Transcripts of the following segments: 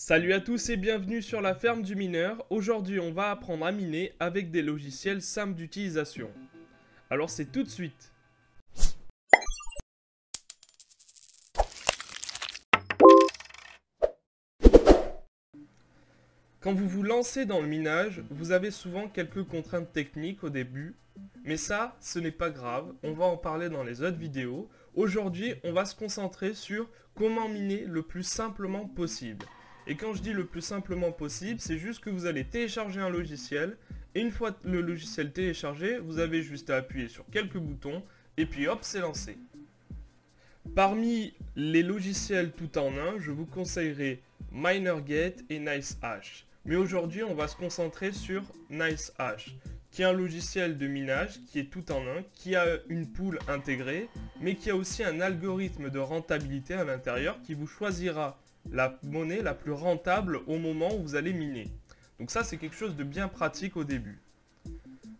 Salut à tous et bienvenue sur la ferme du mineur. Aujourd'hui on va apprendre à miner avec des logiciels simples d'utilisation. Alors c'est tout de suite. Quand vous vous lancez dans le minage, vous avez souvent quelques contraintes techniques au début. Mais ça, ce n'est pas grave, on va en parler dans les autres vidéos. Aujourd'hui, on va se concentrer sur comment miner le plus simplement possible. Et quand je dis le plus simplement possible, c'est juste que vous allez télécharger un logiciel. Et une fois le logiciel téléchargé, vous avez juste à appuyer sur quelques boutons. Et puis hop, c'est lancé. Parmi les logiciels tout en un, je vous conseillerais MinerGate et NiceHash. Mais aujourd'hui, on va se concentrer sur NiceHash, qui est un logiciel de minage qui est tout en un, qui a une pool intégrée, mais qui a aussi un algorithme de rentabilité à l'intérieur qui vous choisira la monnaie la plus rentable au moment où vous allez miner. Donc ça, c'est quelque chose de bien pratique au début.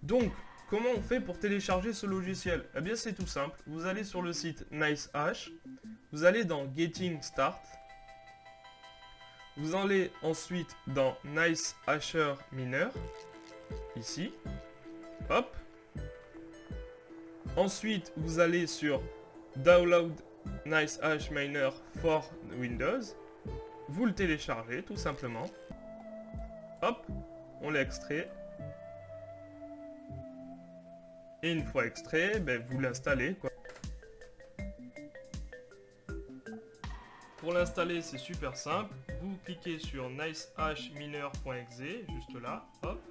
Donc, comment on fait pour télécharger ce logiciel? Eh bien, c'est tout simple. Vous allez sur le site NiceHash, vous allez dans Getting Start, vous allez ensuite dans NiceHasher Miner, ici, hop. Ensuite, vous allez sur Download NiceHash Miner for Windows, vous le téléchargez tout simplement, hop, on l'extrait. Et une fois extrait, vous l'installez quoi. Pour l'installer, c'est super simple. Vous cliquez sur nicehashminer.exe, juste là, hop.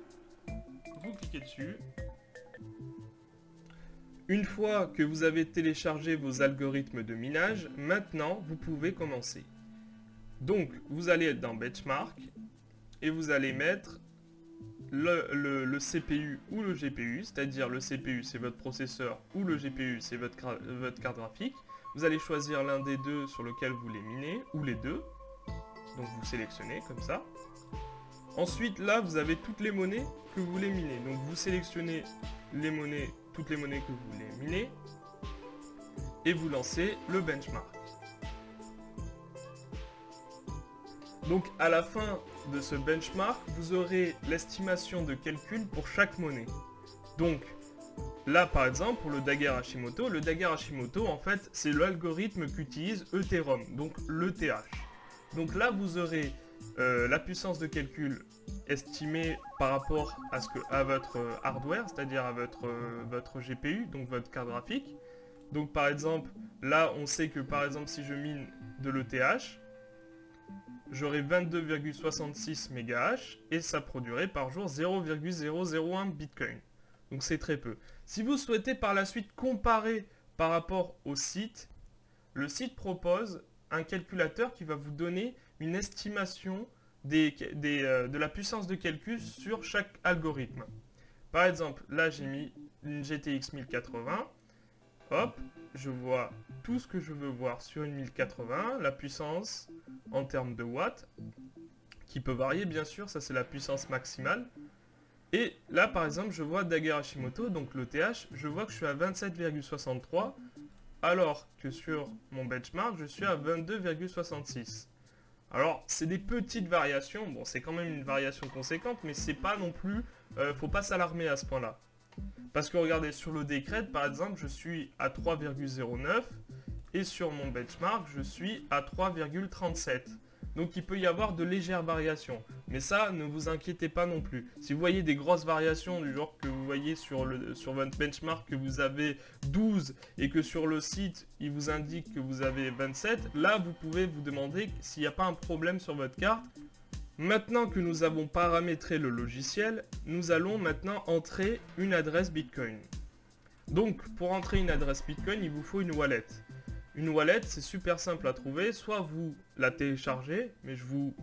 Vous cliquez dessus. Une fois que vous avez téléchargé vos algorithmes de minage, maintenant vous pouvez commencer. Donc, vous allez être dans Benchmark et vous allez mettre le CPU ou le GPU, c'est-à-dire le CPU c'est votre processeur ou le GPU c'est votre carte graphique. Vous allez choisir l'un des deux sur lequel vous voulez miner, ou les deux. Donc vous sélectionnez comme ça. Ensuite là vous avez toutes les monnaies que vous voulez miner. Donc vous sélectionnez les monnaies, toutes les monnaies que vous voulez miner. Et vous lancez le benchmark. Donc à la fin de ce benchmark, vous aurez l'estimation de calcul pour chaque monnaie. Donc là par exemple pour le Dagger Hashimoto en fait c'est l'algorithme qu'utilise Ethereum, donc l'ETH. Donc là vous aurez la puissance de calcul estimée par rapport à votre hardware, c'est-à-dire à votre GPU, donc votre carte graphique. Donc par exemple là on sait que par exemple si je mine de l'ETH, j'aurai 22,66 MHz et ça produirait par jour 0,001 Bitcoin. Donc c'est très peu. Si vous souhaitez par la suite comparer par rapport au site, le site propose un calculateur qui va vous donner une estimation de la puissance de calcul sur chaque algorithme. Par exemple, là j'ai mis une GTX 1080. Hop, je vois tout ce que je veux voir sur une 1080, la puissance en termes de watts, qui peut varier bien sûr, ça c'est la puissance maximale. Et là par exemple je vois Dagger Hashimoto, donc l'ETH, je vois que je suis à 27,63, alors que sur mon benchmark je suis à 22,66. Alors c'est des petites variations, bon c'est quand même une variation conséquente, mais c'est pas non plus, faut pas s'alarmer à ce point là. Parce que regardez, sur le Decred par exemple, je suis à 3,09 et sur mon benchmark, je suis à 3,37. Donc il peut y avoir de légères variations. Mais ça, ne vous inquiétez pas non plus. Si vous voyez des grosses variations du genre que vous voyez sur votre benchmark que vous avez 12 et que sur le site, il vous indique que vous avez 27, là vous pouvez vous demander s'il n'y a pas un problème sur votre carte. Maintenant que nous avons paramétré le logiciel, nous allons maintenant entrer une adresse Bitcoin. Donc, pour entrer une adresse Bitcoin, il vous faut une wallet. Une wallet, c'est super simple à trouver. Soit vous la téléchargez, mais je vous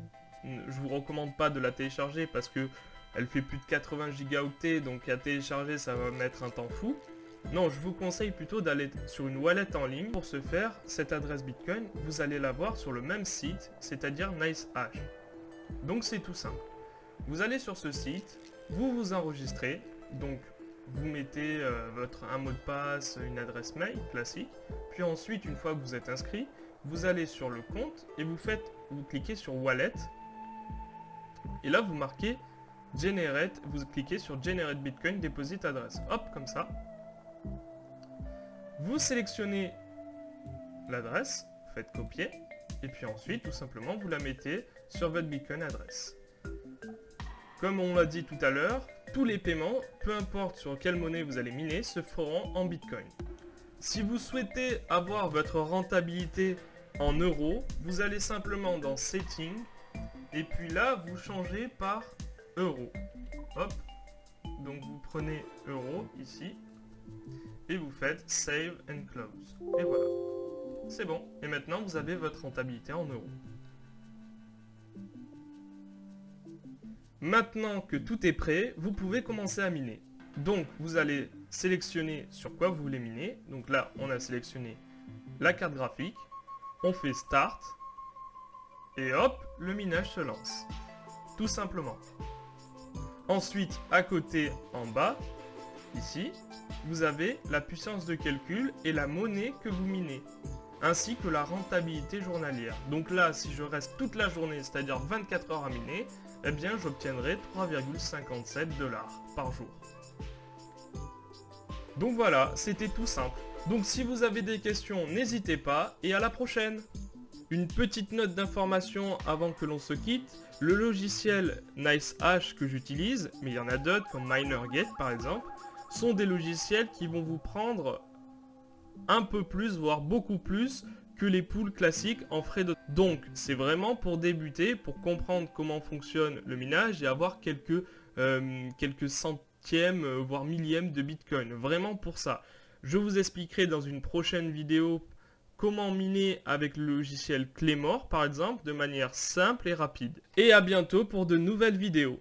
recommande pas de la télécharger parce que elle fait plus de 80 gigaoctets, donc à télécharger, ça va mettre un temps fou. Non, je vous conseille plutôt d'aller sur une wallet en ligne. Pour ce faire, cette adresse Bitcoin, vous allez la voir sur le même site, c'est-à-dire NiceHash. Donc c'est tout simple. Vous allez sur ce site, vous vous enregistrez, donc vous mettez un mot de passe, une adresse mail classique, puis ensuite une fois que vous êtes inscrit, vous allez sur le compte et vous cliquez sur Wallet et là vous marquez Generate, vous cliquez sur Generate Bitcoin Deposit Address. Hop, comme ça. Vous sélectionnez l'adresse, faites copier, et puis ensuite, tout simplement, vous la mettez sur votre Bitcoin adresse. Comme on l'a dit tout à l'heure, tous les paiements, peu importe sur quelle monnaie vous allez miner, se feront en Bitcoin. Si vous souhaitez avoir votre rentabilité en euros, vous allez simplement dans Settings, et puis là, vous changez par euros. Hop, donc vous prenez euros ici, et vous faites Save and Close. Et voilà, c'est bon. Et maintenant, vous avez votre rentabilité en euros. Maintenant que tout est prêt, vous pouvez commencer à miner. Donc, vous allez sélectionner sur quoi vous voulez miner. Donc là, on a sélectionné la carte graphique. On fait Start. Et hop, le minage se lance. Tout simplement. Ensuite, à côté, en bas, ici, vous avez la puissance de calcul et la monnaie que vous minez, ainsi que la rentabilité journalière. Donc là, si je reste toute la journée, c'est-à-dire 24 heures à miner, eh bien j'obtiendrai 3,57 $ par jour. Donc voilà, c'était tout simple. Donc si vous avez des questions, n'hésitez pas et à la prochaine. Une petite note d'information avant que l'on se quitte, le logiciel NiceHash que j'utilise, mais il y en a d'autres comme MinerGate par exemple, sont des logiciels qui vont vous prendre un peu plus, voire beaucoup plus que les pools classiques en frais de... Donc c'est vraiment pour débuter, pour comprendre comment fonctionne le minage et avoir quelques centièmes, voire millièmes de Bitcoin. Vraiment pour ça. Je vous expliquerai dans une prochaine vidéo comment miner avec le logiciel Claymore par exemple, de manière simple et rapide. Et à bientôt pour de nouvelles vidéos.